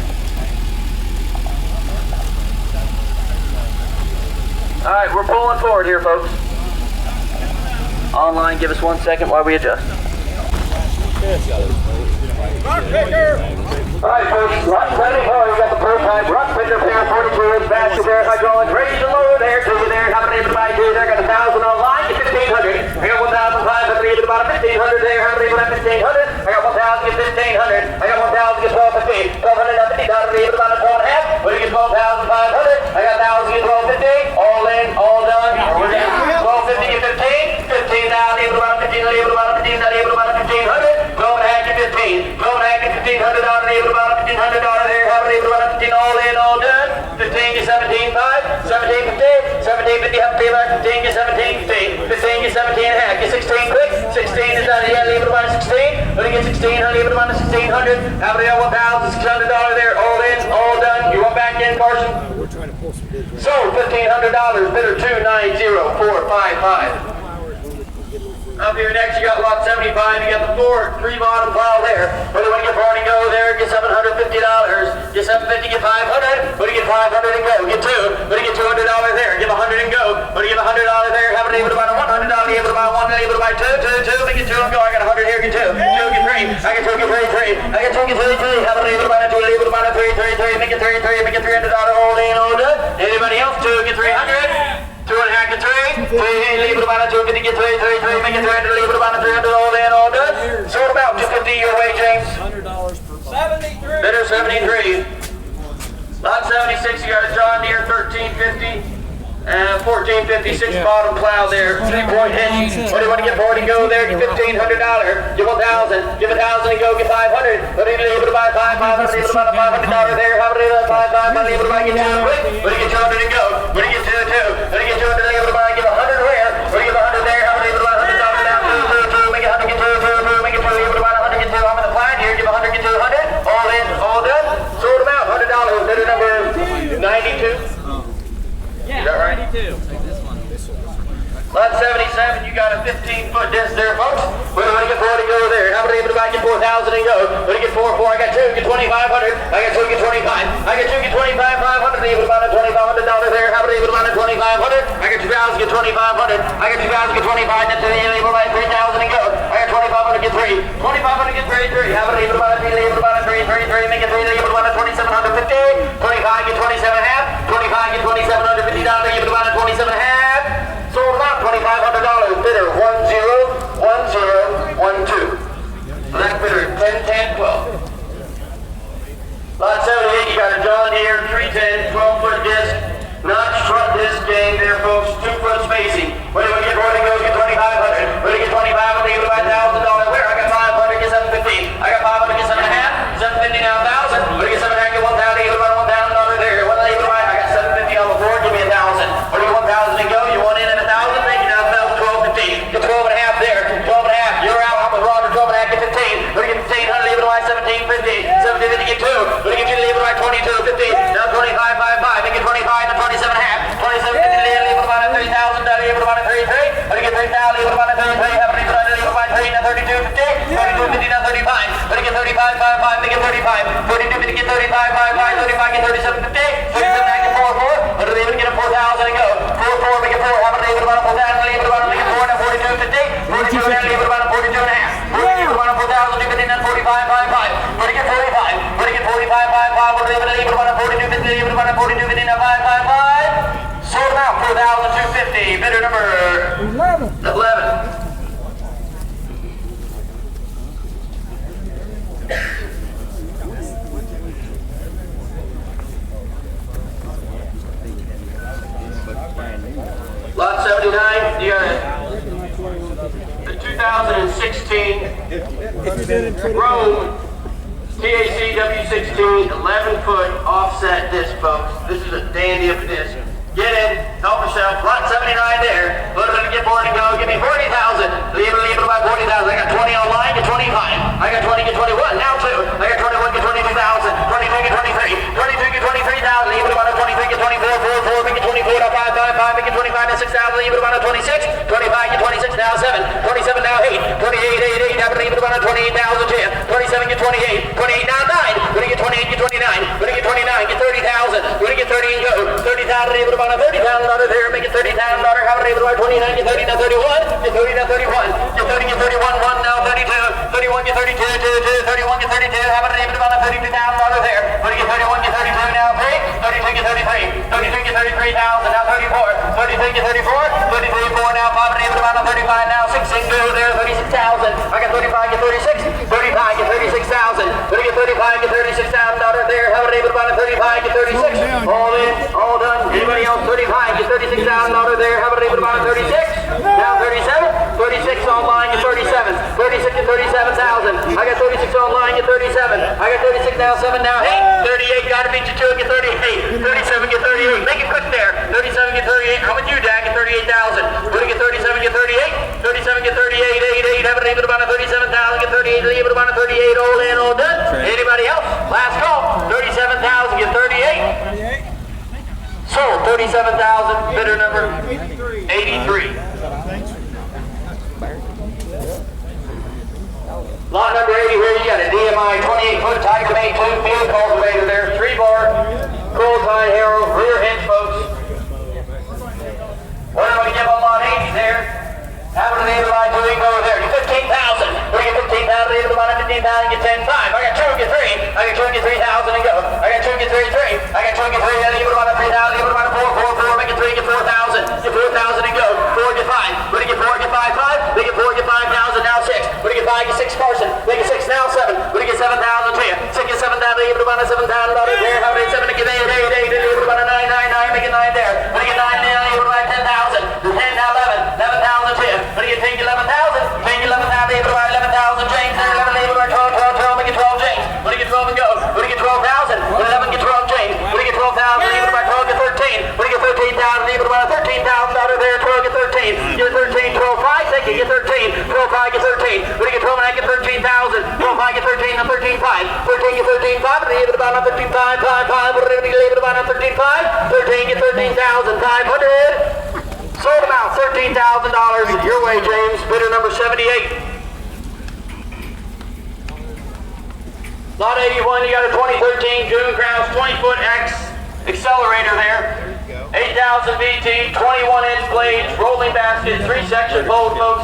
All right, we're pulling forward here, folks. Online, give us 1 second while we adjust. Rock picker! All right, folks, lot 74, you got the prototype rock picker pair, 42 inch basket there, hydraulics, ready to load there, to you there, how many everybody do there, got 1,000 online, get 1,500. I got 1,500, leave it about a 1,500 there, how many about 1,500? I got 1,000, get 1,500. I got 1,000, get 12,50. 1,200, now 50,000, leave it about a 12.5. What do you get 12,500? I got 1,000, get 12,50. All in, all done. We're down. 12,50, get 15. 15 now, leave it about 15, leave it about 15, now leave it about 1,500. 12 and a half, get 15. 12 and a half, get 1,500 on, leave it about $1,500 there, how many about 15, all in, all done. 15 get 17.5, 17.50, 17.50, have to pay about 15 get 17.50, 15 get 17 and a half, get 16 quick, 16 is out of here, leave it about 16, when you get 16, leave it about 1,600, have to $1,600 there, all in, all done. You want back in, Carson? We're trying to pull some bids right Sold $1,500, bidder 290455. Up here next, you got lot 75. You got the 3 bottom plow there. Whether you want to get party go there, get $750. Get $750, get $500. When you get $500 and go, get 2. When you get $200 there, give $100 and go. When you get $100 there, have it able to buy $100. Able to buy 1, able to buy 2, 2, 2. Make it 2 and go. I got $100 here, get 2. 2, get 3. I get 2, get 3, 3. I get 2, get 3, 3. Have it able to buy 2, able to buy 3, 3, 3. Make it 3, 3. Make it $300 all in, all done. Anybody else? 2, get 300. 2 and a half, get 3. 3, leave it about a 250, get 3, 3, 3, make it 300, leave it about a 300, all in, all done. Sold about 250 your way, James. $100 per box. 73. Bidder 73. Lot 76, you got a John Deere 1350. 1456 bottom plow there, 3-point hitch. What do you want to get for it and go there? Get $1,500. Give 1,000. Give 1,000 and go. Get 500. What do you able to buy 500? Leave it about a $500 there. How many of that 500? Leave it about get 2 quick. What do you get 200 and go? What do you get 2? What do you get 200? Leave it about get 100 where? What do you get 100 there? How many leave it about $100 down? 2. Make it 100 get 2. Make it 2. Leave it about 100 get 2. I'm in the plan here. Give 100 get 200. All in, all done. Sold them out. $100. Bidder number 92. Yeah, that right? 92. Lot 77, you got a 15-foot disc there, folks. Where do I get 4 to go there? How many able to buy get 4,000 and go? What do you get 4 for? I got 2, get 2,500. I got 2, get 25. I got 2, get 25,500. Able to buy a $2,500 there. How many able to buy a 2,500? I got 2,000, get 2,500. I got 2,000, get 25. That's able to buy 3,000 and go. I got 2,500, get 3. 2,500, get 3. How many able to buy a 3? Able to buy a 3, 3, 3. Make it 3. Able to buy a 2,750. 25, get 27 and a half. 25, get $2,750. Able to buy a 27 and a half. Sold about $2,500. Bidder 101012. Black bidder 101012. Lot 78, you got a John Deere 310 12-foot disc, notch front disc gang there, folks. 2-foot spacing. What do you want to get for it? Go get 2,500. What do you get 25? I'll leave it by $1,000. Where? I got 500. Get 750. I got 500. Get 7.5. 750 now 1,000. What do you get 7.5? Get 1,000. Leave it by $1,000 there. What do you leave it by? I got 750 on the floor. Give me 1,000. What do you want 1,000 to go? You want in at 1,000? Make it now 1,000. 12.50. Get 12 and a half there. 12 and a half. You're out. I'm with Roger. 12 and a half. Get 15. What do you get 1,500? Leave it by 1750. 1750 get 2. What do you get you to leave it by 2250? Now 2555. Make it 25 to 27 and a half. 2750 leave it by 3,000. Leave it by 33. What do you get 3,000? Leave it by 33. Have it leave it by 3 now 3250. 3250 now 35. What do you get 3555? Make it 35. 4250 get 3555. 35 get 3750. 37 get 44. What do you even get a 4,000 and go? 44 make it 4. Have it leave it about 4,000. Leave it about 4 now 4250. 42 now leave it about 42 and a half. 42 about 4,000. 250 now 4555. What do you get 45? What do you get 4555? What do you leave it about 4250? Leave it about 4250 now now 555. Sold them out 4,250. Bidder number 11. Lot 79, you got the 2016 Rome TAC W16 11-foot offset disc, folks. This is a dandy of a disc. Get in, help yourself. Lot 79 there. Put it in, get board and go. Give me 40,000. Leave it about 40,000. I got 20 online, get 25. I got 20, get 21. Now 2. I got 21, get 22,000. 22, get 23. 22, get 23,000. Leave it about a 23, get 24. 4, 4, make it 24. Now 5, 5, 5, make it 25. Now 6,000. Leave it about a 26. 25, get 26. Now 7. 27, now 8. 28, 8, 8. Now leave it about a 28,000. 10. 27, get 28. 28, now 9. When you get 28, get 29. When you get 29, get 30,000. When you get 30 and go. 30,000, leave it about a $30,000 there, make it $30,000. How about about 29, get 30, now 31, get 30, now 31, get 30, get 31, 1, now 32, 31, get 32, 2, 2, 31, get 32, how about about a $32,000 there, when you get 31, get 32, now 3, 32, get 33, 32, get 33,000, now 34, 33, get 34, 33, 4, now 5, about a 35, now 6, 6, 2, there, 36,000, I got 35, get 36, 35, get 36,000, when you get 35, get $36,000 there, how about a 35, get 36, all in, all done, anybody else? 35, get $36,000 there. How about about 36? Now 37, 36 online, get 37. 36 get 37,000. I got 36 online, get 37. I got 36 now, 7 now, 8. 38, gotta beat you 2, get 38. 37, get 38. Make it quick there. 37, get 38. How about you, Dad? Get 38,000. What do you get 37, get 38? 37, get 38, 8, 8. How about a 37,000, get 38. Leave it about a 38, all in, all done. Anybody else? Last call. 37,000, get 38. Sold 37,000, bidder number 83. Lot number 80 here, you got a DMI 28-foot Type 2 field cultivator there, 3-bar, coal-tie harrow, rear hinge, folks. What am I going to give on lot 80 there? How about the other line doing over there? Get 15,000. We get 15,000, leave it about 15,000, get 10,5. I got 2, get 3. I got 2, get 3,000 and go. I got 2, get 3, 3. I got 2, get 3, leave it about 3,000, leave it about 4, 4, 4, make it 3, get 4,000. Get 4,000 and go. 4, get 5. When you get 4, get 5, 5. Make it 4, get 5,000, now 6. When you get 5, get 6 Carson. Make it 6, now 7. When you get 7,000, 10. 6, get 7,000, leave it about $7,000 there. How many 7 to get 8, 8, 8, leave it about a 9, 9, 9, make it 9 there. When you get 9 there, leave it about 10,000. 10, now 11. 11,000, 10. When you get 10, get 11,000. 10, 11,000, leave it about 11,000. James there, 11, leave it about 12, 12, 12, make it 12, James. When you get 12 and go. When you get 12,000. When 11, get 12, James. When you get 12,000, leave it about 12, get 13. When you get 13,000, leave it about $13,000 there. 12, get 13. Get 13, 12, 5, thank you, get 13. 12, 5, get 13. When you get 12 and I get 13,000. 12, 5, get 13, now 13, 5. 13, get 13, 5, leave it about 13, 5, 5, 5. What are we leave it about 13, 5? 13, get 13,500. Sold them out, $13,000. Your way, James. Bidder number 78. Lot 81, you got a 2013 Krause 20-foot Excelerator there. 8,000 VT, 21-inch blades, rolling basket, 3-section fold, folks.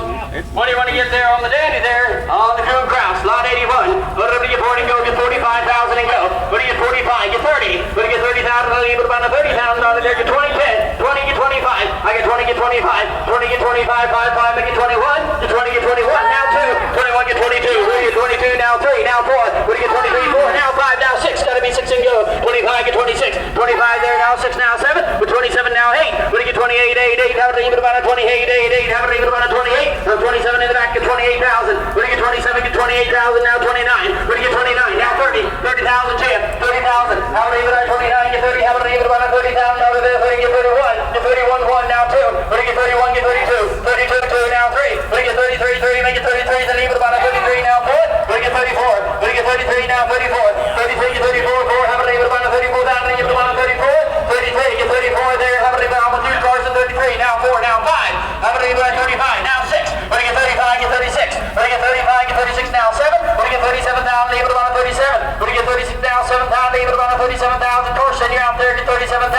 What do you want to get there on the dandy there? On the Krause, lot 81. Whatever you get 40, go get 45,000 and go. What do you get 45? Get 30. What do you get 30,000? I'll leave it about a $30,000 there. Get 20, 10. 20, get 25. I get 20, get 25. 20, get 25, 5, 5, make it 21. Get 20, get 21. Now 2. 21, get 22. What do you get 22? Now 3. Now 4. What do you get 23? 4. Now 5. Now 6. Gotta be 6 and go. 25, get 26. 25 there. Now 6. Now 7. With 27, now 8. What do you get 28, 8, 8. How about even about a 28, 8, 8. How about even about a 28? Now 27 in the back, get 28,000. What do you get 27? Get 28,000. Now 29. What do you get 29? Now 30. 30,000, Jim. 30,000. How about even about 29? Get 30. How about even about a $30,000 there? 30, get 31. Get 31, 1. Now 2. What do you get 31? Get 32. 32, 2. Now 3. What do you get 33, 3? Make it 33. Then leave it about a 33. Now 4. What do you get 34? What do you get 33? Now 34. 33, get 34, 4. How about even about a 34,000? Leave it about a 34. 33, get 34 there. How about even about 2 cars in 33? Now 4. Now 5. How about even about 35? Now 6. What do you get 35? Get 36. What do you get 35? Get 36. Now 7. What do you get 37,000? Leave it about a 37. What do you get 36 now? 7,000. Leave it about a 37,000. Of course, then you're out there. Get 37,000.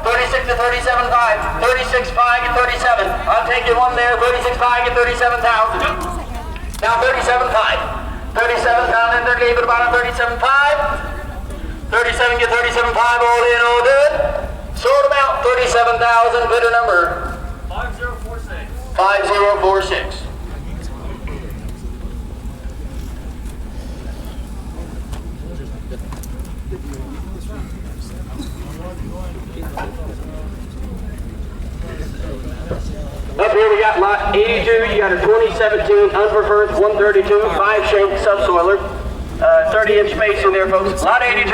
36 to 37.5. 36.5. Get 37. I'm taking one there. 36.5. Get 37,000. Now 37.5. 37,000 in there. Leave it about a 37.5. 37. Get 37.5. All in, all good. here we got lot 82. You got a 2017 unpreferred 132 5-shank subsoiler. 30-inch spacing there, folks. Lot 82.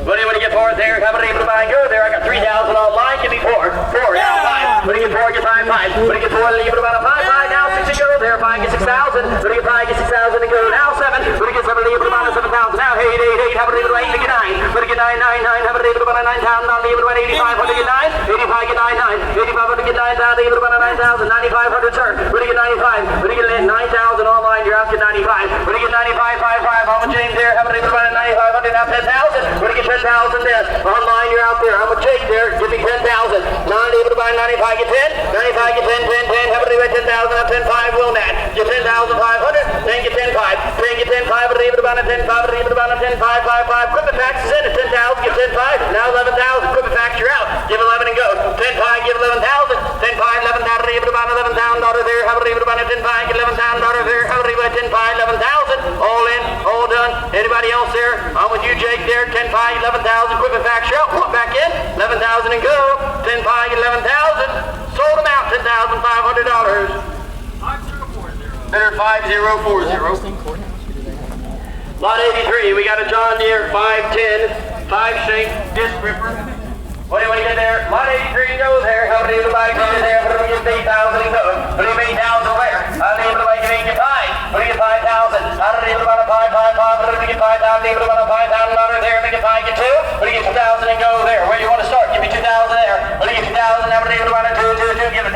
What do you want to get for it there? How many able to buy and go there? I got 3,000 online. Give me 4. 4, now 5. What do you get 4? Get 5, 5. What do you get 4? Able to buy a 5, 5. Now 6 to go there. 5, get 6,000. What do you get 5? Get 6,000 to go. Now 7. What do you get 7? Able to buy 7,000. Now 8, 8, 8. How many able to buy 8? Get 9. What do you get 9, 9, 9? How many able to buy 9,000? Able to buy 85. What do you get 9? 85, get 9, 9. 85, what do you get 9,000? Able to buy 9,000. 9,500, sir. What do you get 95? What do you get 9,000 online? You're out to 95. What do you get 95, 5, 5? How much James there? How many able to buy 9,500? Now 10,000. What do you get 10,000 there? Online, you're out there. How much Jake there? Give me 10,000. 9 able to buy 95, get 10. 95, get 10, 10, 10. How many able to buy 10,000? Now 10, 5, will not. Get 10,500. 10, get 10, 5. 10, get 10, 5. What are you able to buy 10, 5? What are you able to buy 10, 5, 5, 5? Equipment tax is in at 10,000. Get 10, 5. Now 11,000. Equipment tax, you're out. Give 11 and go. 10, 5, give 11,000. 10, 5, 11,000. What are you able to buy $11,000 there? How are you able to buy 10, 5? Get $11,000 there. How are you able to buy 10, 5, 11,000? All in, all done. Anybody else there? I'm with you, Jake, there. 10, 5, 11,000. Equipment tax, you're out. Come on back in. 11,000 and go. 10, 5, get 11,000. Sold them out. $10,500. Bidder 5040. Lot 83, we got a John Deere 510, 5-shank disc ripper. What do you want to get there? Lot 83, go there. How many able to buy there? What do we get 8,000 and go? What do you make 8,000 where? How many able to buy get 5? What do you get 5,000? How many able to buy 5, 5, 5? What do we get 5,000? Able to buy $5,000 there? What do you get 5, get 2? What do you get 2,000 and go there? Where do you want to start? Give me 2,000 there. What do you get 2,000? How many able to buy 2, 2, 2? Give $1,000.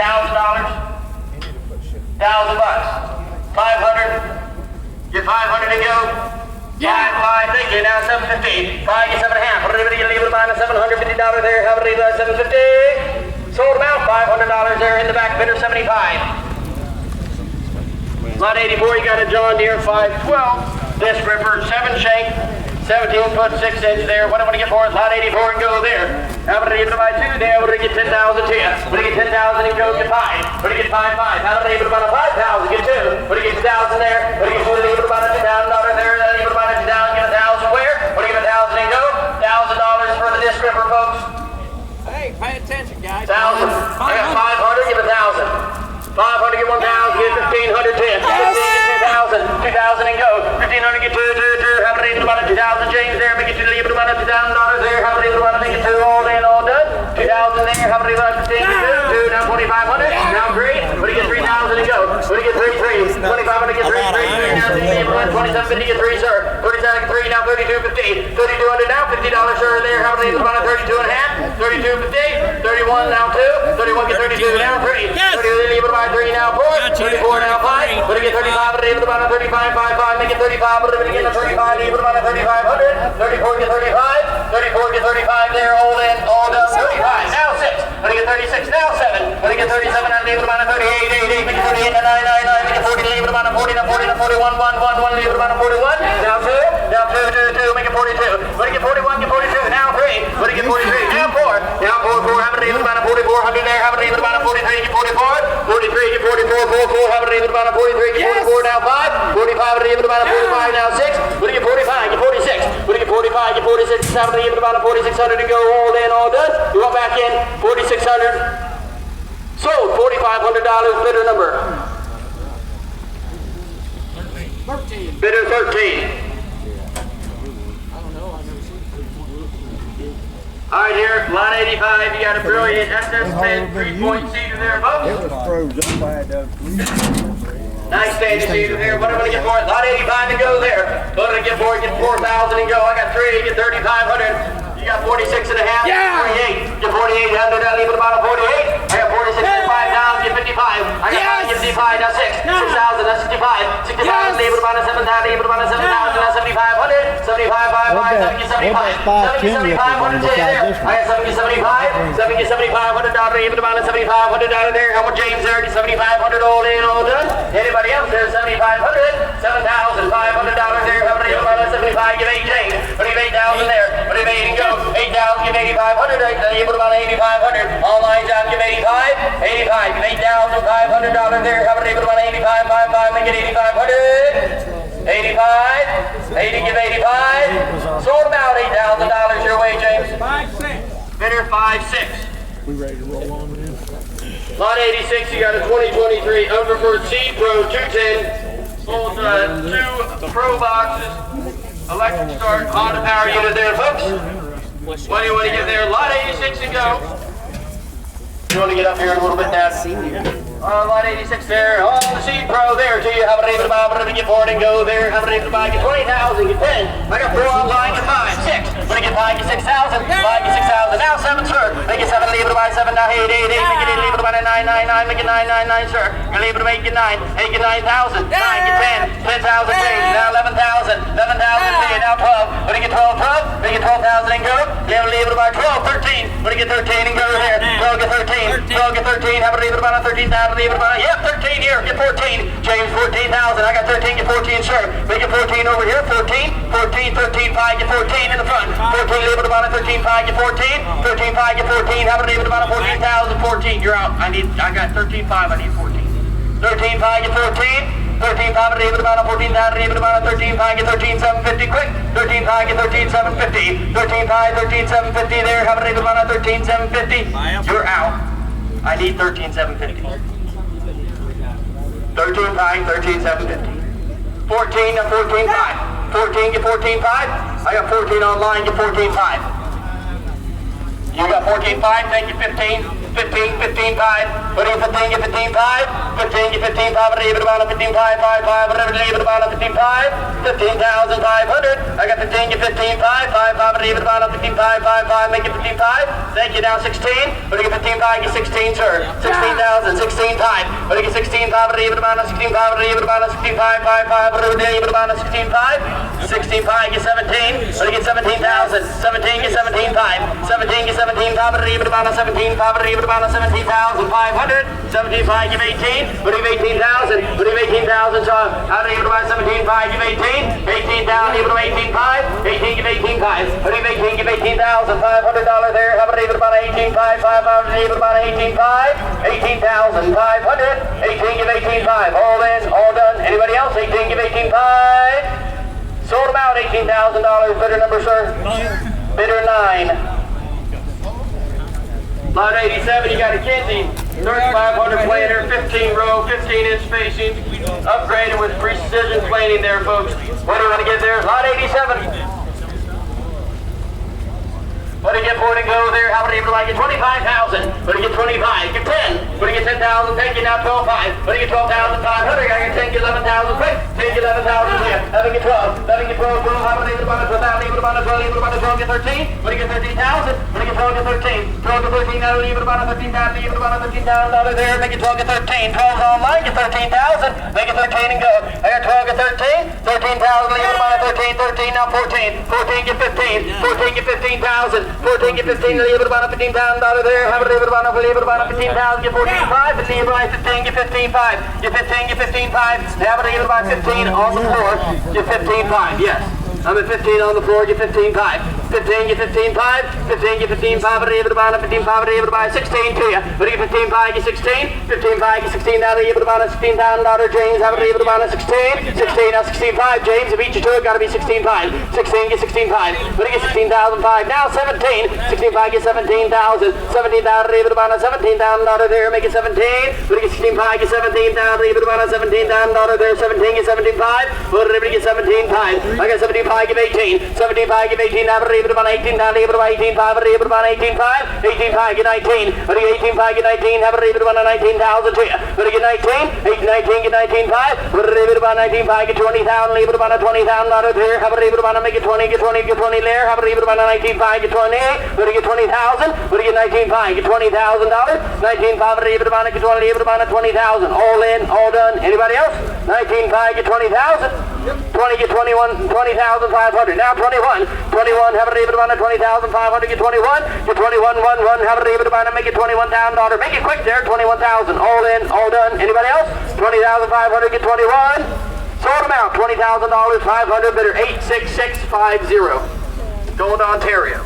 $1,000 bucks. 500. Get 500 and go. Yeah. 5, 5, thank you. Now 750. 5, get 7.5. What are you able to buy $750 there? How many buy 750? Sold them out. $500 there in the back. Bidder 75. Lot 84, you got a John Deere 512. Disc ripper, 7-shank, 17-foot 6-inch there. What do I want to get for it? Lot 84 and go there. How many able to buy 2 there? What do you get 10,000 to you? What do you get 10,000 and go get 5? What do you get 5, 5? How many able to buy 5,000? Get 2. What do you get 2,000 there? What do you get able to buy $2,000 there? Able to buy 2,000, get 1,000 where? What do you get 1,000 and go? $1,000 for the disc ripper, folks. Hey, pay attention, guys. 1,000. I got 500, give 1,000. 500, get 1,000, get 1,500, 10. 15, get 2,000. 2,000 and go. 1,500, get 2, 2, 2. How many able to buy 2,000, James there? Make it to the able to buy $2,000 there. How many able to buy make it 2, all in, all done? 2,000 there. How many able to buy 15, get 2, 2. Now 2,500. Now 3. What do you get 3,000 and go? What do you get 3, 3? 2,500, get 3, 3. Now 2750, get 3, sir. 37, get 3. Now 3250. 3,200 now. $50, sir, there. How many able to buy 32 and a half? 3250. 31 now 2. 31, get 32 now 3. Yes. 30, able to buy 3 now 4. 34 now 5. What do you get 35? What do you able to buy 35, 5, 5. Make it 35. What do you get 35? Able to buy 3,500. 34, get 35. 34, get 35 there. All in, all done. 35. Now 6. What do you get 36? Now 7. What do you get 37? I'm able to buy 38, 8, 8. Make it 38, 9, 9, 9. Make it 40. Able to buy 40, now 40, now 41, 1, 1, 1. Able to buy 41. Now 2. Now 2, 2, 2. Make it 42. What do you get 41? Get 42. Now 3. What do you get 43? Now 4. Now 4, 4. How many able to buy 4,400 there? How many able to buy 43? Get 44. 43, get 44, 4, 4. How many able to buy 43? Get 44. Now 5. 45. How many able to buy 45? Now 6. What do you get 45? Get 46. What do you get 45? Get 46. How many able to buy 4,600 to go? All in, all done. You want back in? 4,600. Sold. $4,500. Bidder number. 13. Bidder 13. All right, here, lot 85, you got a Brillion SS10 3-point seater there, folks. It was froze up by the Nice standing seater there. What am I going to get for it? Lot 85 to go there. What am I going to get for it? Get 4,000 and go. I got 3, get 3,500. You got 46 and a half. Yeah. 48. Get 4,800. I'll leave it about a 48. I got 46, get 5 down, get 55. I got 5, get 55, now 6. 6,000, that's 65. 65, leave it about a 7,000, leave it about a 7,000, that's 7,500. 75, 5, 5, 7, get 75. 7, get 75, what is it there? I got 7, get 75. 7, get 7,500. Leave it about a $7,500 there. How much James there? Get 7,500 all in, all done. Anybody else there? 7,500. $7,500 there. How many about a 75? Give 8 James. What do you 8,000 there? What do you 8 and go? 8,000, give 8,500. Leave it about 8,500. All lines out, give 85. 85, give $8,500 there. How many about 85? 5, 5, make it 8,500. 85. 80, give 85. Sold about $8,000 your way, James. 5, 6. Bidder 5, 6. We ready to roll on then? Lot 86, you got a 2023 Unpreferred Seed Pro 210. Holds 2 Pro boxes, electric start, Honda power unit there, folks. What do you want to get there? Lot 86 to go. You want to get up here a little bit, Dad? Lot 86 there. Oh, the Seed Pro there to you. How about able to buy? What do we get for it and go there? How about able to buy? Get 20,000, get 10. I got 4 online, get 5, 6. What do you get 5? Get 6,000. 5, get 6,000. Now 7, sir. Make it 7, leave it to buy 7, now 8, 8, 8. Make it 8, leave it to buy 9, 9, 9. Make it 9, 9, 9, sir. You're leave it to make it 9. 8, get 9,000. 9, get 10. 10,000 change. Now 11,000. 11,000 to you. Now 12. What do you get 12? 12. Make it 12,000 and go. Yeah, leave it to buy 12, 13. What do you get 13 and go there? 12, get 13. 12, get 13. How about leave it to buy 13,000? Leave it to buy. Yeah, 13 here. Get 14. James, 14,000. I got 13. Get 14, sir. Make it 14 over here. 14. 14, 13, 5. Get 14 in the front. 14, leave it to buy 13, 5. Get 14. 13, 5. Get 14. How about leave it to buy 14,000? 14. You're out. I got 13, 5. I need 14. 13, 5. Get 14. 13, 5, leave it about 14,000, leave it about 13, 5, get 13, 750, quick. 13, 5, get 13, 750. 13, 5, 13, 750 there. How about leave it about 13, 750? You're out. I need 13, 750. 13, 5, 13, 750. 14, 14, 5. 14, get 14, 5. I got 14 online, get 14, 5. You got 14, 5, thank you, 15. 15, 15, 5. What do you 15, get 15, 5? 15, get 15, 5. What do you about 15, 5, 5, 5? Whatever do you about 15, 5? 15,500. I got 15, get 15, 5, 5, 5. What do you about 15, 5, 5, 5? Make it 15, 5. Thank you, now 16. What do you get 15, 5? Get 16, sir. 16,000, 16, 5. What do you get 16, 5? What do you about 16, 5? What do you about 16, 5, 5, 5? What do you about 16, 5? 16, 5, get 17. What do you get 17,000? 17, get 17, 5. 17, get 17, 5. What do you about 17, 5? What do you about 17,500. 17, 5, give 18. What do you give 18,000? What do you give 18,000? So how do you divide 17, 5, give 18? 18,000, you give 18, 5. 18, give 18, 5. What do you give 18? Give 18,000. $500 there. How about you about 18, 5, 5? How do you about 18, 5? 18,500. 18, give 18, 5. All in, all done. Anybody else? 18, give 18, 5. Sold them out, $18,000. Bidder number, sir? Bidder 9. Lot 87, you got a Kinsey, 3,500 planer, 15 row, 15-inch spacing, upgraded with precision planing there, folks. What do you want to get there? Lot 87. What do you get for it and go there? How many people like it? 25,000. What do you get 25? Get 10. What do you get 10,000? Thank you, now 12,500. What do you get 12,500? I get 10, get 11,000. Quick. 10, get 11,000 here. 11, get 12. 11, get 12. 12. How many people about 12,000? Leave it about 12. Leave it about 12. Get 13. What do you get 13,000? What do you get 12? Get 13. 12 to 13. Now leave it about 13,000. Leave it about $13,000 there. Make it 12. Get 13. 12 online. Get 13,000. Make it 13 and go. I got 12. Get 13. 13,000. Leave it about 13. 13. Now 14. 14. Get 15. 14. Get 15,000. 14, get 15, leave it about $15,000 there. Have it leave it about 15,000, get 14,500, and leave it about 15, get 15,500. Get 15, get 15,500. Have it leave it about 15 on the floor. Get 15,500, yes. I'm at 15 on the floor, get 15,500. 15, get 15,500. 15, get 15,500, leave it about 15,500, leave it about 16 to you. But you get 15,500, get 16. 15,500, get 16, now leave it about $16,000, James. Have it leave it about 16. 16, now 16,500, James. To beat you to it, gotta be 16,500. 16, get 16,500. But you get 16,500, now 17. 16,500, get 17,000. 17,000, leave it about $17,000 there, make it 17. But you get 16,500, get 17,000, leave it about $17,000 there. 17, get 17,500. But you get 17,500. I got 17,500, give 18. 17,500, give 18. Now leave it about 18. Now leave it about 18,500. Leave it about 18,500. 18,500, get 19. But you get 18,500, get 19. Have it leave it about 19,000 to you. But you get 19. 19, get 19,500. But leave it about 19,500, get 20,000. Leave it about $20,000 there. Have it leave it about make it 20. Get 20, get 20 there. Have it leave it about 19,500, get 20. But you get 20,000. But you get 19,500, get $20,000. 19,500, leave it about get 20. Leave it about 20,000. All in, all done. Anybody else? 19,500, get 20,000. 20, get 21, 20,500. Now 21. 21, have it leave it about 20,500. Get 21. Get 21, 1, 1. Have it leave it about make it $21,000. Make it quick there. 21,000. All in, all done. Anybody else? 20,500. Get 21. Sold them out. $20,000. 500. Bidder 86650. Going to Ontario.